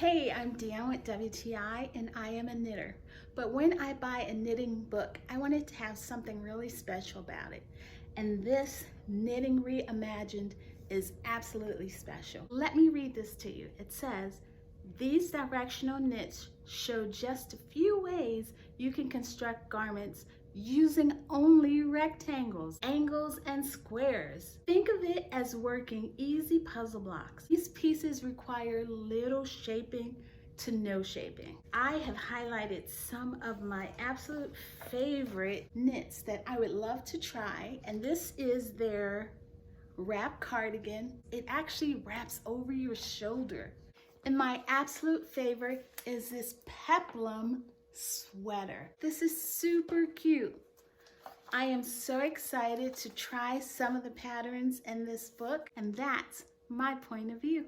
Hey, I'm Deanne with WTI and I am a knitter. But when I buy a knitting book, I want it to have something really special about it. And this Knitting Reimagined is absolutely special. Let me read this to you. It says, these directional knits show just a few ways you can construct garments using only rectangles, angles, and squares. Think of it as working easy puzzle blocks. These pieces require little shaping to no shaping. I have highlighted some of my absolute favorite knits that I would love to try, and this is their wrap cardigan. It actually wraps over your shoulder. And my absolute favorite is this peplum sweater. This is super cute. I am so excited to try some of the patterns in this book, and that's my point of view.